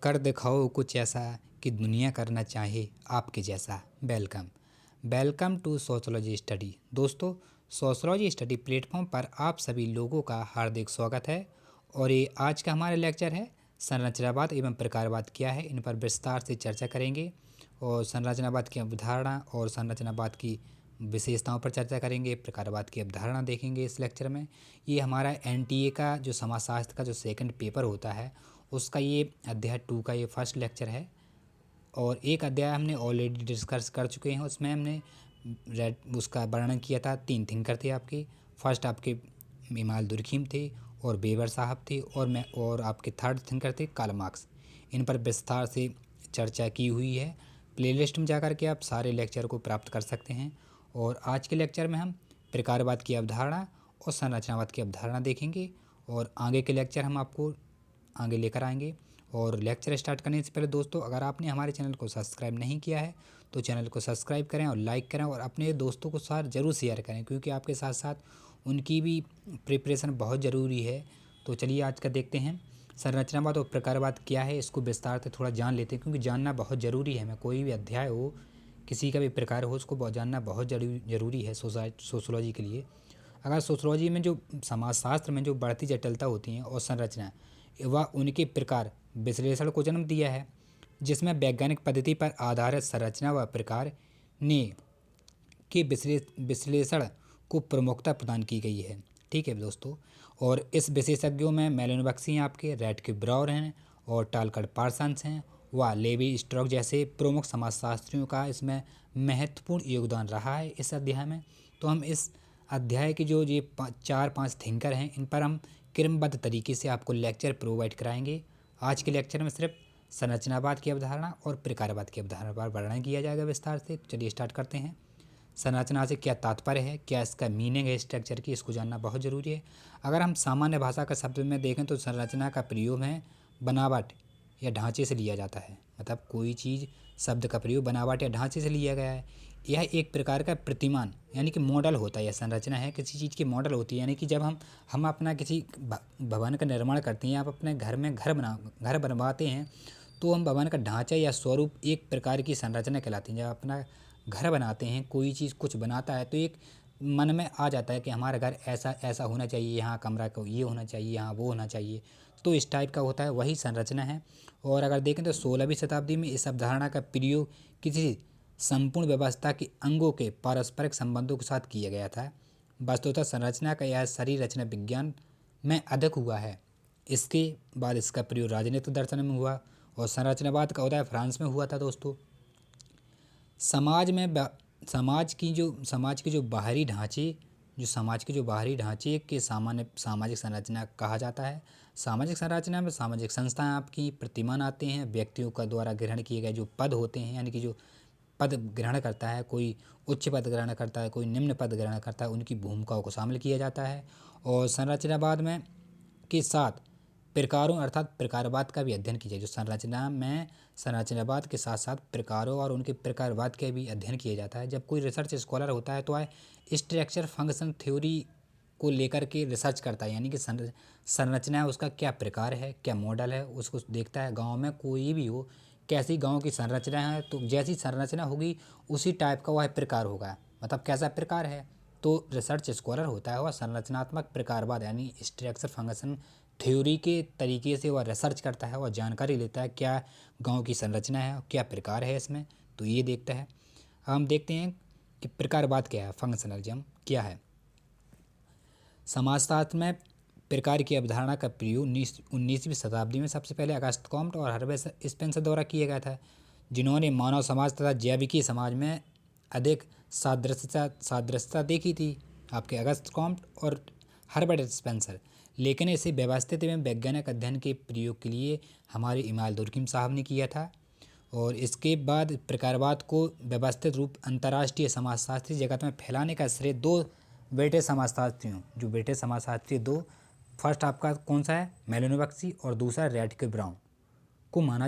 कर दिखाओ कुछ ऐसा कि दुनिया करना चाहे आपके जैसा। Welcome welcome to sociology study. दोस्तों, सोशोलॉजी स्टडी प्लेटफॉर्म पर आप सभी लोगों का हार्दिक स्वागत है। और ये आज का हमारा लेक्चर है संरचनावाद एवं प्रकारवाद क्या है, इन पर विस्तार से चर्चा करेंगे। और संरचनावाद की अवधारणा और संरचनावाद की विशेषताओं पर चर्चा करेंगे, प्रकारवाद की अवधारणा देखेंगे इस लेक्चर में। ये हमारा एनटीए का जो समाजशास्त्र का जो सेकंड पेपर होता है उसका ये अध्याय 2 का ये फर्स्ट लेक्चर है। और एक अध्याय हमने ऑलरेडी डिस्कस कर चुके हैं, उसमें हमने उसका वर्णन किया था। 3 थिंकर थे आपके। फर्स्ट आपके इमाल दुर्खीम थे और वेबर साहब थे, और आपके थर्ड थिंकर थे कार्ल मार्क्स। इन पर विस्तार से चर्चा की हुई है। प्लेलिस्ट में जाकर के आप सारे लेक्चर को प्राप्त कर सकते हैं। और आज के लेक्चर में हम प्रकारवाद की अवधारणा और संरचनावाद की अवधारणा देखेंगे, और आगे के लेक्चर हम आपको आगे लेकर आएंगे। और लेक्चर स्टार्ट करने से पहले दोस्तों, अगर आपने हमारे चैनल को सब्सक्राइब नहीं किया है तो चैनल को सब्सक्राइब करें और लाइक करें, और अपने दोस्तों को साथ ज़रूर शेयर करें, क्योंकि आपके साथ साथ उनकी भी प्रिपरेशन बहुत ज़रूरी है। तो चलिए आज का देखते हैं। संरचनावाद और प्रकारवाद क्या है, इसको विस्तार से थोड़ा जान लेते हैं, क्योंकि जानना बहुत ज़रूरी है। मैं कोई भी अध्याय हो, किसी का भी प्रकार हो, उसको जानना बहुत ज़रूरी है सोशोलॉजी के लिए। अगर सोशोलॉजी में जो समाजशास्त्र में जो बढ़ती जटिलता होती हैं और संरचना व उनके प्रकार विश्लेषण को जन्म दिया है, जिसमें वैज्ञानिक पद्धति पर आधारित संरचना व प्रकार ने के विश्लेषण को प्रमुखता प्रदान की गई है। ठीक है दोस्तों। और इस विशेषज्ञों में मेलिनोवस्की आपके, रैटके ब्राउर हैं, और टालकड पार्सन्स हैं, व लेवी स्ट्रॉक जैसे प्रमुख समाजशास्त्रियों का इसमें महत्वपूर्ण योगदान रहा है इस अध्याय में। तो हम इस अध्याय के जो ये 4-5 थिंकर हैं, इन पर हम क्रमबद्ध तरीके से आपको लेक्चर प्रोवाइड कराएंगे। आज के लेक्चर में सिर्फ संरचनावाद की अवधारणा और प्रकारवाद की अवधारणा पर वर्णन किया जाएगा विस्तार से। चलिए स्टार्ट करते हैं। संरचना से क्या तात्पर्य है, क्या इसका मीनिंग है स्ट्रक्चर की, इसको जानना बहुत ज़रूरी है। अगर हम सामान्य भाषा का शब्द में देखें तो संरचना का प्रयोग है बनावट या ढांचे से लिया जाता है। मतलब कोई चीज़ शब्द का प्रयोग बनावट या ढांचे से लिया गया है। यह एक प्रकार का प्रतिमान यानी कि मॉडल होता है। यह संरचना है किसी चीज़ की मॉडल होती है, यानी कि जब हम अपना किसी भवन का निर्माण करते हैं, आप अपने घर में घर बनवाते हैं, तो हम भवन का ढांचा या स्वरूप एक प्रकार की संरचना कहलाती है। जब अपना घर बनाते हैं, कोई चीज़ कुछ बनाता है, तो एक मन में आ जाता है कि हमारा घर ऐसा ऐसा होना चाहिए, यहाँ कमरा को ये होना चाहिए, यहाँ वो होना चाहिए। तो इस टाइप का होता है, वही संरचना है। और अगर देखें तो 16वीं शताब्दी में इस अवधारणा का प्रयोग किसी संपूर्ण व्यवस्था के अंगों के पारस्परिक संबंधों के साथ किया गया था। वस्तुतः संरचना का यह शरीर रचना विज्ञान में अधिक हुआ है। इसके बाद इसका प्रयोग राजनीतिक दर्शन में हुआ, और संरचनावाद का उदय फ्रांस में हुआ था दोस्तों। समाज के जो बाहरी ढांचे के सामान्य सामाजिक संरचना कहा जाता है। सामाजिक संरचना में सामाजिक संस्थाएं आपकी प्रतिमान आते हैं, व्यक्तियों का द्वारा ग्रहण किए गए जो पद होते हैं, यानी कि जो पद ग्रहण करता है, कोई उच्च पद ग्रहण करता है, कोई निम्न पद ग्रहण करता है, उनकी भूमिकाओं को शामिल किया जाता है। और संरचनावाद में के साथ प्रकारों अर्थात प्रकारवाद का भी अध्ययन किया जाए। जो संरचना में संरचनावाद के साथ साथ प्रकारों और उनके प्रकारवाद का भी अध्ययन किया जाता है। जब कोई रिसर्च स्कॉलर होता है तो वह स्ट्रक्चर फंक्शन थ्योरी को लेकर के रिसर्च करता है, यानी कि संरचना है उसका क्या प्रकार है, क्या मॉडल है, उसको देखता है। गांव में कोई भी हो, कैसी गांव की संरचना है, तो जैसी संरचना होगी उसी टाइप का वह प्रकार होगा। मतलब कैसा प्रकार है, तो रिसर्च स्कॉलर होता है वह संरचनात्मक प्रकारवाद यानी स्ट्रक्चर फंक्शन थ्योरी के तरीके से वह रिसर्च करता है, वह जानकारी लेता है क्या गांव की संरचना है और क्या प्रकार है इसमें, तो ये देखता है। हम देखते हैं कि प्रकारवाद क्या है, फंक्शनलिज्म क्या है। समाजशास्त्र में प्रकार की अवधारणा का प्रयोग 19वीं शताब्दी में सबसे पहले अगस्त कॉम्ट और हर्बे स्पेंसर द्वारा किया गया था, जिन्होंने मानव समाज तथा जैविकी समाज में अधिक सादृश्यता देखी थी, आपके अगस्त कॉम्ट और हर्बर्ट स्पेंसर। लेकिन इसे व्यवस्थित एवं वैज्ञानिक अध्ययन के प्रयोग के लिए हमारे इमाल दुर्खीम साहब ने किया था। और इसके बाद प्रकारवाद को व्यवस्थित रूप अंतर्राष्ट्रीय समाजशास्त्री जगत में फैलाने का श्रेय दो ब्रिटिश समाजशास्त्री दो, फर्स्ट आपका कौन सा है, मेलिनोवस्की, और दूसरा रैटके ब्राउन को माना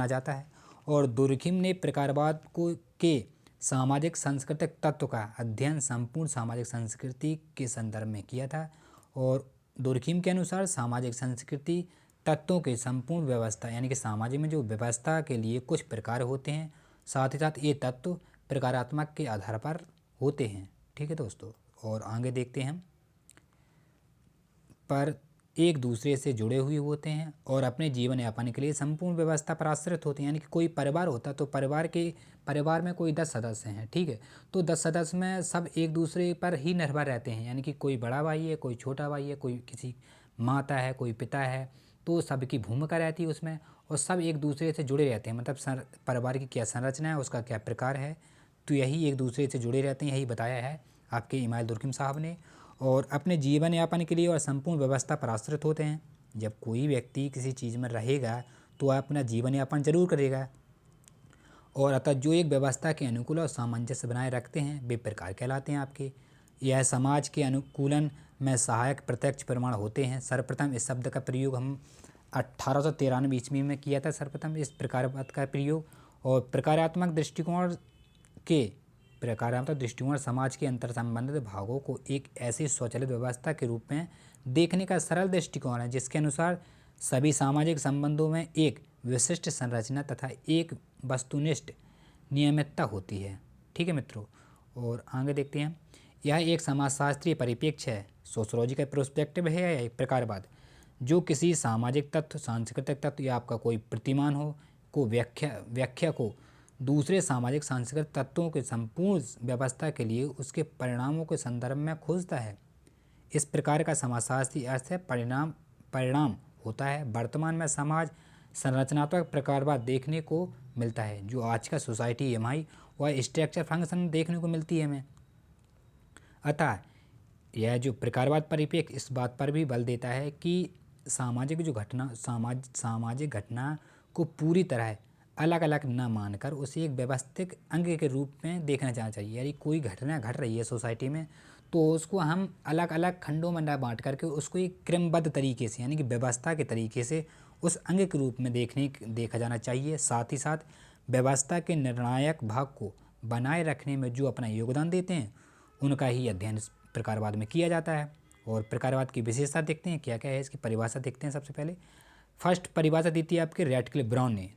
जाता है। और दुर्खीम ने प्रकारवाद को के सामाजिक सांस्कृतिक तत्व का अध्ययन संपूर्ण सामाजिक संस्कृति के संदर्भ में किया था। और दुर्खीम के अनुसार सामाजिक संस्कृति तत्वों के संपूर्ण व्यवस्था यानी कि सामाजिक में जो व्यवस्था के लिए कुछ प्रकार होते हैं, साथ ही साथ ये तत्व प्रकारात्मक के आधार पर होते हैं। ठीक है दोस्तों, और आगे देखते हैं हम पर एक दूसरे से जुड़े हुए होते हैं और अपने जीवन यापन के लिए संपूर्ण व्यवस्था पर आश्रित होते हैं। यानी कि कोई परिवार होता है तो परिवार में कोई 10 सदस्य हैं, ठीक है, तो 10 सदस्य में सब एक दूसरे पर ही निर्भर रहते हैं। यानी कि कोई बड़ा भाई है, कोई छोटा भाई है, कोई किसी माता है, कोई पिता है, तो सबकी भूमिका रहती है उसमें और सब एक दूसरे से जुड़े रहते हैं। मतलब परिवार की क्या संरचना है, उसका क्या प्रकार है, तो यही एक दूसरे से जुड़े रहते हैं, यही बताया है आपके इमाल दुर्कहिम साहब ने। और अपने जीवन यापन के लिए और संपूर्ण व्यवस्था पर आश्रित होते हैं। जब कोई व्यक्ति किसी चीज़ में रहेगा तो वह अपना जीवन यापन जरूर करेगा, और अतः जो एक व्यवस्था के अनुकूल और सामंजस्य बनाए रखते हैं वे प्रकार कहलाते हैं आपके। यह समाज के अनुकूलन में सहायक प्रत्यक्ष प्रमाण होते हैं। सर्वप्रथम इस शब्द का प्रयोग हम 1893 ईस्वी में किया था, सर्वप्रथम इस प्रकारवाद का प्रयोग। और प्रकारात्मक दृष्टिकोण समाज के अंतर संबंधित भागों को एक ऐसी स्वचालित व्यवस्था के रूप में देखने का सरल दृष्टिकोण है जिसके अनुसार सभी सामाजिक संबंधों में एक विशिष्ट संरचना तथा एक वस्तुनिष्ठ नियमितता होती है। ठीक है मित्रों, और आगे देखते हैं। यह एक समाजशास्त्रीय परिप्रेक्ष्य है, सोशियोलॉजी का प्रोस्पेक्टिव है या एक प्रकारवाद, जो किसी सामाजिक तत्व, सांस्कृतिक तत्व या आपका कोई प्रतिमान हो को व्याख्या को दूसरे सामाजिक सांस्कृतिक तत्वों के संपूर्ण व्यवस्था के लिए उसके परिणामों के संदर्भ में खोजता है। इस प्रकार का समाजशास्त्रीय अर्थ है परिणाम होता है। वर्तमान में समाज संरचनात्मक प्रकारवाद देखने को मिलता है, जो आज का सोसाइटी एमआई और स्ट्रक्चर फंक्शन देखने को मिलती है हमें। अतः यह जो प्रकारवाद परिप्रेक्ष्य इस बात पर भी बल देता है कि सामाजिक घटना को पूरी तरह अलग अलग न मानकर उसे एक व्यवस्थित अंग के रूप में देखना जाना चाहिए। यानी कोई घटना घट रही है सोसाइटी में तो उसको हम अलग अलग खंडों में न बांट करके उसको एक क्रमबद्ध तरीके से यानी कि व्यवस्था के तरीके से उस अंग के रूप में देखा जाना चाहिए। साथ ही साथ व्यवस्था के निर्णायक भाग को बनाए रखने में जो अपना योगदान देते हैं उनका ही अध्ययन इस प्रकारवाद में किया जाता है। और प्रकारवाद की विशेषता देखते हैं, क्या क्या है इसकी परिभाषा देखते हैं। सबसे पहले फर्स्ट परिभाषा दी थी आपके रैटक्लिफ ब्राउन ने।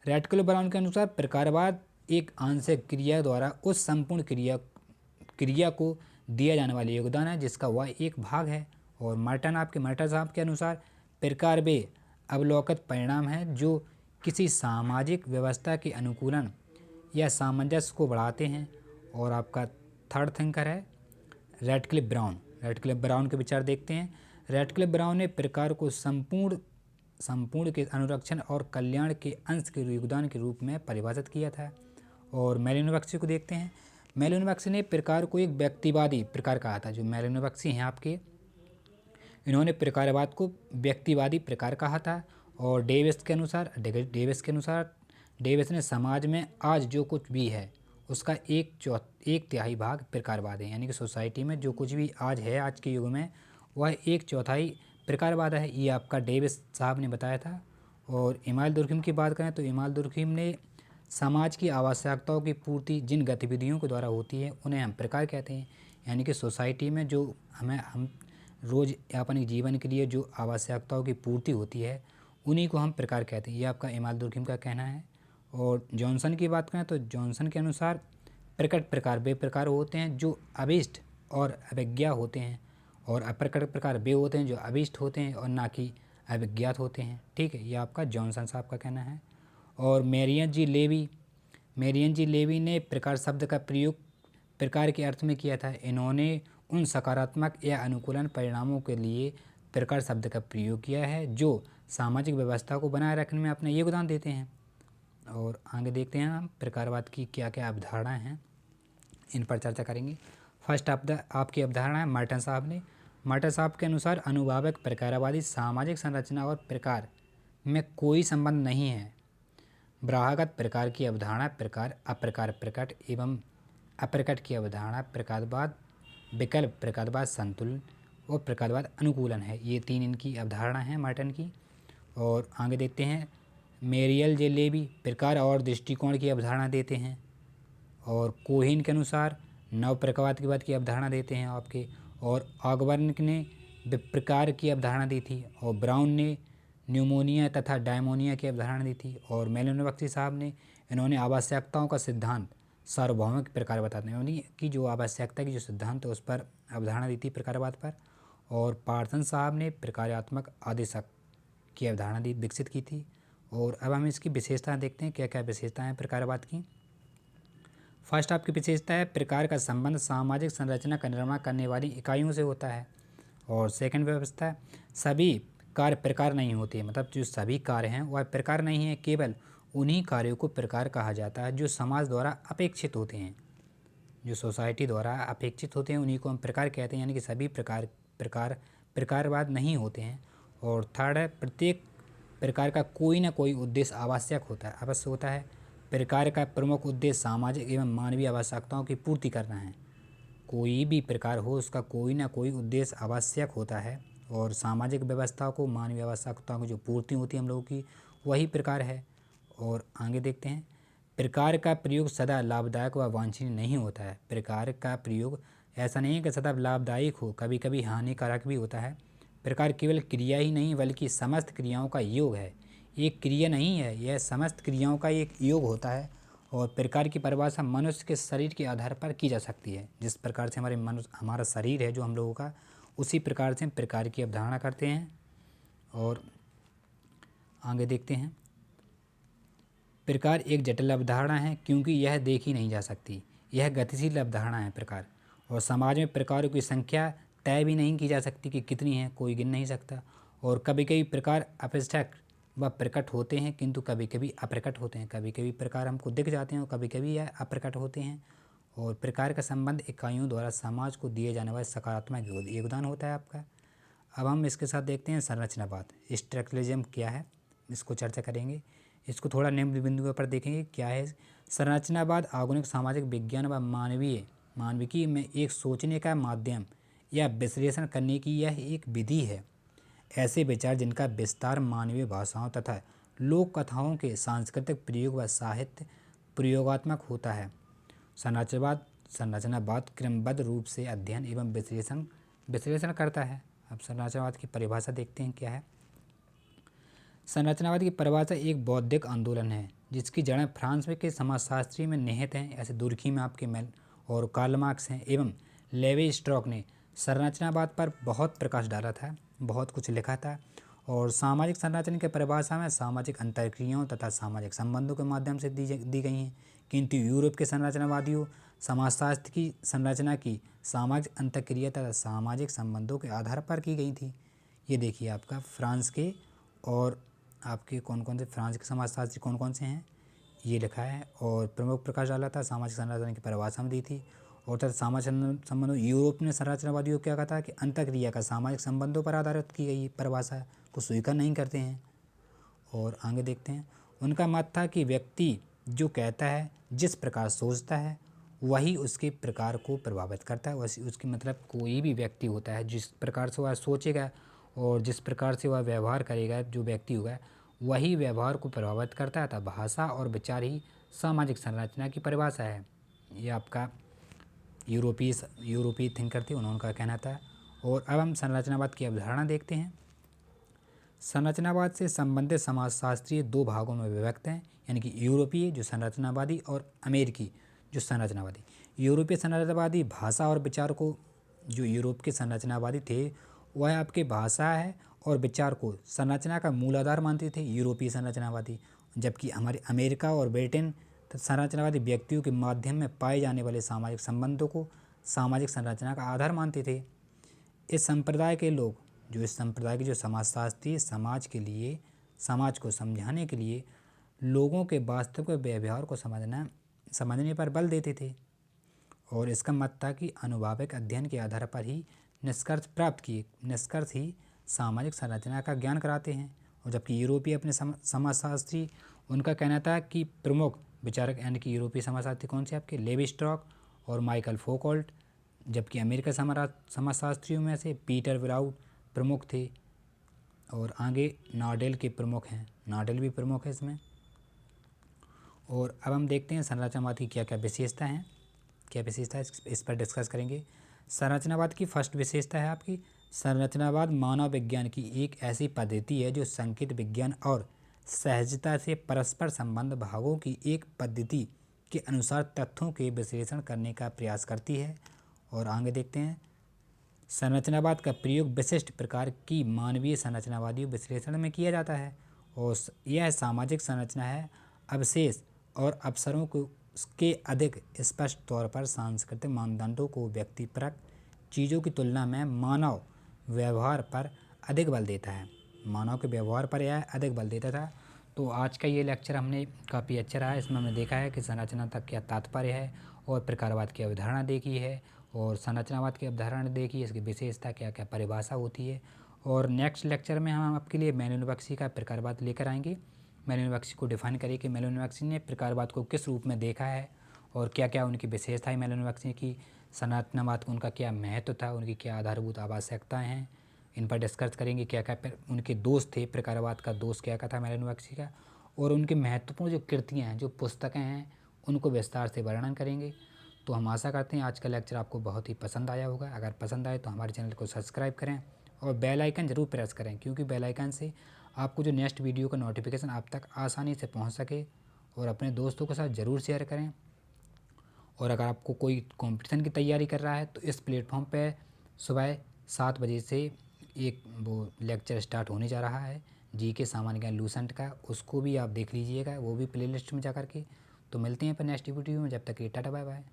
रैटक्लिफ ब्राउन के अनुसार प्रकारवाद एक आंशिक क्रिया द्वारा उस संपूर्ण क्रिया को दिया जाने वाले योगदान है जिसका वह एक भाग है। और मर्टन साहब के अनुसार प्रकार वे अवलोकित परिणाम है जो किसी सामाजिक व्यवस्था के अनुकूलन या सामंजस्य को बढ़ाते हैं। और आपका थर्ड थिंकर है रैटक्लिफ ब्राउन के विचार देखते हैं। रैटक्लिफ ब्राउन ने प्रकार को संपूर्ण के अनुरक्षण और कल्याण के अंश के योगदान के रूप में परिभाषित किया था। और मैलिनोवस्की को देखते हैं। मैलिनोवस्की ने प्रकार को एक व्यक्तिवादी प्रकार कहा था। जो मैलिनोवस्की हैं आपके, इन्होंने प्रकारवाद को व्यक्तिवादी प्रकार कहा था। और डेविस ने समाज में आज जो कुछ भी है उसका एक तिहाई भाग प्रकारवाद है। यानी कि सोसाइटी में जो कुछ भी आज है आज के युग में वह 1/4 प्रकारवाद है। ये आपका डेविस साहब ने बताया था। और इमाल दुर्कहिम की बात करें तो इमाल दुर्कहिम ने समाज की आवश्यकताओं की पूर्ति जिन गतिविधियों के द्वारा होती है उन्हें हम प्रकार कहते हैं। यानी कि सोसाइटी में जो हम रोज़ अपने जीवन के लिए जो आवश्यकताओं की पूर्ति होती है उन्हीं को हम प्रकार कहते हैं। ये आपका इमाल दुर्कहिम का कहना है। और जॉनसन की बात करें तो जॉनसन के अनुसार प्रकट प्रकार वे प्रकार होते हैं जो अभीष्ट और अभिज्ञा होते हैं, और अप्रकट प्रकार वे होते हैं जो अभीष्ट होते हैं और ना कि अभिज्ञात होते हैं। ठीक है, ये आपका जॉनसन साहब का कहना है। और मेरियन जी लेवी ने प्रकार शब्द का प्रयोग प्रकार के अर्थ में किया था। इन्होंने उन सकारात्मक या अनुकूलन परिणामों के लिए प्रकार शब्द का प्रयोग किया है जो सामाजिक व्यवस्था को बनाए रखने में अपना योगदान देते हैं। और आगे देखते हैं हम प्रकारवाद की क्या क्या अवधारणाएं हैं, इन पर चर्चा करेंगे। फर्स्ट आपकी अवधारणा है मर्टन साहब के अनुसार अनुभावक प्रकारवादी सामाजिक संरचना और प्रकार में कोई संबंध नहीं है। ब्राह्मणगत प्रकार की अवधारणा प्रकार, अप्रकार, प्रकट एवं अप्रकट की अवधारणा प्रकारवाद, विकल्प प्रकारवाद संतुलन और प्रकारवाद अनुकूलन है। ये 3 इनकी अवधारणा है मर्टन की। और आगे देखते हैं मेरियल जे लेवी प्रकार और दृष्टिकोण की अवधारणा देते हैं। और कोहिन के अनुसार नव प्रकारवाद के बाद की अवधारणा देते हैं आपके। और ऑगबर्न ने विप्रकार की अवधारणा दी थी। और ब्राउन ने न्यूमोनिया तथा डायमोनिया की अवधारणा दी थी। और मेलिनोवस्की साहब ने इन्होंने आवश्यकताओं का सिद्धांत सार्वभौमिक प्रकार बताते हैं, यानी कि जो आवश्यकता की जो सिद्धांत है उस पर अवधारणा दी थी प्रकारवाद पर। और पार्सन साहब ने प्रकार्यात्मक आदेशक की अवधारणा दी विकसित की थी। और अब हम इसकी विशेषताएं देखते हैं, क्या क्या विशेषताएं हैं प्रकारवाद की। फर्स्ट आपकी विशेषता है प्रकार का संबंध सामाजिक संरचना का निर्माण करने वाली इकाइयों से होता है। और सेकंड व्यवस्था, सभी कार्य प्रकार नहीं होते, मतलब जो सभी कार्य हैं वह प्रकार नहीं है, केवल उन्हीं कार्यों को प्रकार कहा जाता है जो समाज द्वारा अपेक्षित होते हैं, जो सोसाइटी द्वारा अपेक्षित होते हैं उन्हीं को हम प्रकार कहते हैं, यानी कि सभी प्रकारवाद नहीं होते हैं। और थर्ड है प्रत्येक प्रकार का कोई ना कोई उद्देश्य आवश्यक होता है, अवश्य होता है। प्रकार का प्रमुख उद्देश्य सामाजिक एवं मानवीय आवश्यकताओं की पूर्ति करना है। कोई भी प्रकार हो उसका कोई ना कोई उद्देश्य आवश्यक होता है, और सामाजिक व्यवस्था को मानवीय आवश्यकताओं की जो पूर्ति होती है हम लोगों की, वही प्रकार है। और आगे देखते हैं, प्रकार का प्रयोग सदा लाभदायक व वांछनीय नहीं होता है। प्रकार का प्रयोग ऐसा नहीं है कि सदा लाभदायक हो, कभी कभी हानिकारक भी होता है। प्रकार केवल क्रिया ही नहीं बल्कि समस्त क्रियाओं का योग है, एक क्रिया नहीं है, यह समस्त क्रियाओं का एक योग होता है। और प्रकार की परिभाषा मनुष्य के शरीर के आधार पर की जा सकती है। जिस प्रकार से हमारा शरीर है जो हम लोगों का, उसी प्रकार से हम प्रकार की अवधारणा करते हैं। और आगे देखते हैं, प्रकार एक जटिल अवधारणा है क्योंकि यह देखी नहीं जा सकती, यह गतिशील अवधारणा है प्रकार। और समाज में प्रकारों की संख्या तय भी नहीं की जा सकती कि कितनी है, कोई गिन नहीं सकता। और कभी कभी प्रकार अप्रत्यक्ष व प्रकट होते हैं किंतु कभी कभी अप्रकट होते हैं, कभी कभी प्रकार हमको दिख जाते हैं और कभी कभी यह अप्रकट होते हैं। और प्रकार का संबंध इकाइयों द्वारा समाज को दिए जाने वाले सकारात्मक योगदान होता है आपका। अब हम इसके साथ देखते हैं संरचनावाद, स्ट्रक्चरलिज्म क्या है, इसको चर्चा करेंगे। इसको थोड़ा निम्न बिंदुओं पर देखेंगे क्या है। संरचनावाद आधुनिक सामाजिक विज्ञान व मानविकी में एक सोचने का माध्यम या विश्लेषण करने की यह एक विधि है। ऐसे विचार जिनका विस्तार मानवीय भाषाओं तथा लोक कथाओं के सांस्कृतिक प्रयोग व साहित्य प्रयोगात्मक होता है। संरचनावाद क्रमबद्ध रूप से अध्ययन एवं विश्लेषण करता है। अब संरचनावाद की परिभाषा देखते हैं क्या है। संरचनावाद की परिभाषा एक बौद्धिक आंदोलन है जिसकी जड़ें फ्रांस में के समाजशास्त्री में निहित हैं। ऐसे तुर्की में आपके मेल और कार्ल मार्क्स हैं एवं लेवी स्ट्रॉक ने संरचनावाद पर बहुत प्रकाश डाला था, बहुत कुछ लिखा था। और सामाजिक संरचना की परिभाषा में सामाजिक अंतर्क्रियाओं तथा सामाजिक संबंधों के माध्यम से दी गई हैं, किंतु यूरोप के संरचनावादियों समाजशास्त्र की संरचना की सामाजिक अंतर्क्रिया तथा सामाजिक संबंधों के आधार पर की गई थी। ये देखिए आपका फ्रांस के, और आपके कौन कौन से फ्रांस के समाजशास्त्री कौन कौन से हैं ये लिखा है। और प्रमुख प्रकाश डाला था, सामाजिक संरचना की परिभाषा में दी थी। और तथा सामाजिक संबंधों, यूरोप ने संरचनावादियों को क्या कहा था कि अंतःक्रिया का सामाजिक संबंधों पर आधारित की गई परिभाषा को स्वीकार नहीं करते हैं। और आगे देखते हैं, उनका मत था कि व्यक्ति जो कहता है, जिस प्रकार सोचता है, वही उसके प्रकार को प्रभावित करता है। वैसे उसकी मतलब कोई भी व्यक्ति होता है, जिस प्रकार से वह सोचेगा और जिस प्रकार से वह व्यवहार करेगा, जो व्यक्ति होगा वही व्यवहार को प्रभावित करता है। तब भाषा और विचार ही सामाजिक संरचना की परिभाषा है। ये आपका यूरोपीय थिंकर थे, उनका कहना था। और अब हम संरचनावाद की अवधारणा देखते हैं। संरचनावाद से संबंधित समाजशास्त्रीय दो भागों में विभक्त हैं, यानी कि यूरोपीय जो संरचनावादी और अमेरिकी जो संरचनावादी। यूरोपीय संरचनावादी भाषा और विचार को, जो यूरोप के संरचनावादी थे वह आपके भाषा है और विचार को संरचना का मूलाधार मानते थे यूरोपीय संरचनावादी, जबकि हमारे अमेरिका और ब्रिटेन संरचनावादी व्यक्तियों के माध्यम में पाए जाने वाले सामाजिक संबंधों को सामाजिक संरचना का आधार मानते थे। इस संप्रदाय के लोग, जो इस संप्रदाय के जो समाजशास्त्री समाज को समझाने के लिए लोगों के वास्तविक व्यवहार को समझने पर बल देते थे। और इसका मत था कि अनुभाविक अध्ययन के आधार पर ही निष्कर्ष ही सामाजिक संरचना का ज्ञान कराते हैं। और जबकि यूरोपीय अपने समाजशास्त्री, उनका कहना था कि प्रमुख विचारक, यानी कि यूरोपीय समाजशास्त्री कौन से आपके, लेवी स्ट्रॉक और माइकल फोकॉल्ट, जबकि अमेरिका समाजशास्त्रियों में से पीटर विलाउट प्रमुख थे। और आगे नाडेल के प्रमुख हैं, नाडेल भी प्रमुख है इसमें। और अब हम देखते हैं संरचनावाद की क्या क्या विशेषता है, इस पर डिस्कस करेंगे। संरचनावाद की फर्स्ट विशेषता है आपकी संरचनावाद मानव विज्ञान की एक ऐसी पद्धति है जो संकेत विज्ञान और सहजता से परस्पर संबंध भागों की एक पद्धति के अनुसार तथ्यों के विश्लेषण करने का प्रयास करती है। और आगे देखते हैं, संरचनावाद का प्रयोग विशिष्ट प्रकार की मानवीय संरचनावादी विश्लेषण में किया जाता है और यह सामाजिक संरचना है। अवशेष और अवसरों को के अधिक स्पष्ट तौर पर सांस्कृतिक मानदंडों को व्यक्तिपरक चीज़ों की तुलना में मानव व्यवहार पर अधिक बल देता है। मानव के व्यवहार पर यह अधिक बल देता था। तो आज का ये लेक्चर हमने काफ़ी अच्छा रहा है। इसमें हमने देखा है कि संरचना तक क्या तात्पर्य है और प्रकारवाद की अवधारणा देखी है और संरचनावाद की अवधारणा देखी है, इसकी विशेषता क्या क्या परिभाषा होती है। और नेक्स्ट लेक्चर में हम आपके लिए मेलिनोवस्की का प्रकारवाद लेकर आएंगे। मेलिनोवस्की को डिफाइन करें कि मेलिनोवस्की ने प्रकारवाद को किस रूप में देखा है और क्या क्या उनकी विशेषताएं मेलिनोवस्की की, संरचनावाद को उनका क्या महत्व था, उनकी क्या आधारभूत आवश्यकताएं हैं, इन पर डिस्कस करेंगे। क्या क्या उनके दोष थे, प्रकारवाद का दोष क्या क्या था मेलिनोवस्की का, और उनकी महत्वपूर्ण जो कृतियाँ हैं, जो पुस्तकें हैं, उनको विस्तार से वर्णन करेंगे। तो हम आशा करते हैं आज का लेक्चर आपको बहुत ही पसंद आया होगा। अगर पसंद आए तो हमारे चैनल को सब्सक्राइब करें और बेल आइकन ज़रूर प्रेस करें, क्योंकि बेल आइकन से आपको जो नेक्स्ट वीडियो का नोटिफिकेशन आप तक आसानी से पहुंच सके। और अपने दोस्तों के साथ ज़रूर शेयर करें। और अगर आपको कोई कंपटीशन की तैयारी कर रहा है तो इस प्लेटफॉर्म पे सुबह 7 बजे से एक वो लेक्चर स्टार्ट होने जा रहा है जी के सामान्य ज्ञान लूसेंट का, उसको भी आप देख लीजिएगा, वो भी प्लेलिस्ट में जा कर के। तो मिलते हैं फिर नेक्स्ट वीडियो में, जब तक ये टाटा बाय बाय।